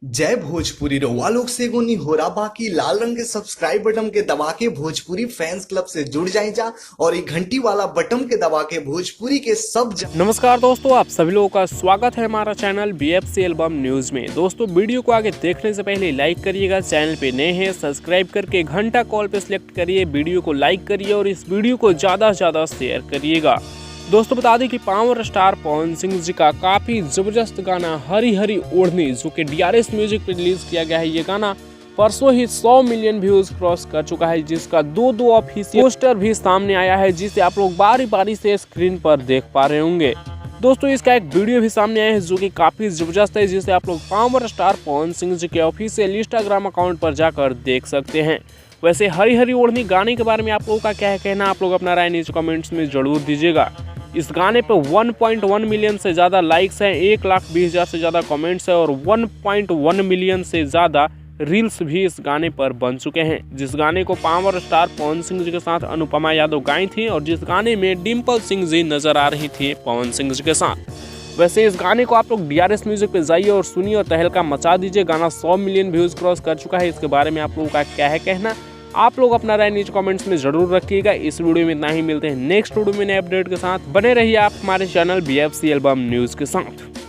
जय भोजपुरी रउआ लोग से एगो निहोरा बाकी लाल रंग के सब्सक्राइब बटन के दबा के भोजपुरी फैंस क्लब से जुड़ जाए जा और ये घंटी वाला बटन के दबा के भोजपुरी के सब नमस्कार दोस्तों, आप सभी लोगों का स्वागत है हमारा चैनल BFC एल्बम न्यूज में। दोस्तों, वीडियो को आगे देखने से पहले लाइक करिएगा, चैनल पे नए हैं सब्सक्राइब करके घंटा कॉल पे सिलेक्ट करिए, वीडियो को लाइक करिए और इस वीडियो को ज्यादा से ज्यादा शेयर करिएगा। दोस्तों, बता दें कि पावर स्टार पवन सिंह जी का काफी जबरदस्त गाना हरी हरी ओढ़नी, जो कि DRS म्यूजिक पे रिलीज किया गया है, ये गाना परसों ही 100 मिलियन व्यूज क्रॉस कर चुका है, जिसका दो ऑफिशियल पोस्टर भी सामने आया है, जिसे आप लोग बारी बारी से स्क्रीन पर देख पा रहे होंगे। दोस्तों, इसका एक वीडियो भी सामने आया है जो कि काफी जबरदस्त है, जिसे आप लोग पावर स्टार पवन सिंह जी के ऑफिशियल इंस्टाग्राम अकाउंट पर जाकर देख सकते हैं। वैसे हरी हरी ओढ़नी गाने के बारे में आप लोगों का क्या है कहना, आप लोग अपना राय नीचे कमेंट्स में जरूर दीजिएगा। इस गाने पे 1.1 मिलियन से ज़्यादा लाइक्स हैं, 1,20,000 से ज़्यादा कमेंट्स है और 1.1 मिलियन से ज़्यादा रील्स भी इस गाने पर बन चुके हैं। जिस गाने को पावर स्टार पवन सिंह जी के साथ अनुपमा यादव गाई थी और जिस गाने में डिम्पल सिंह जी नजर आ रही थी पवन सिंह जी के साथ। वैसे इस गाने को आप लोग DRS म्यूजिक पे जाइए और सुनिए और तहलका मचा दीजिए। गाना 100 मिलियन व्यूज क्रॉस कर चुका है। इसके बारे में आप लोगों का क्या है कहना, आप लोग अपना राय नीचे कमेंट्स में जरूर रखिएगा। इस वीडियो में इतना ही, मिलते हैं नेक्स्ट वीडियो में नए अपडेट के साथ। बने रहिए आप हमारे चैनल BFC एल्बम न्यूज के साथ।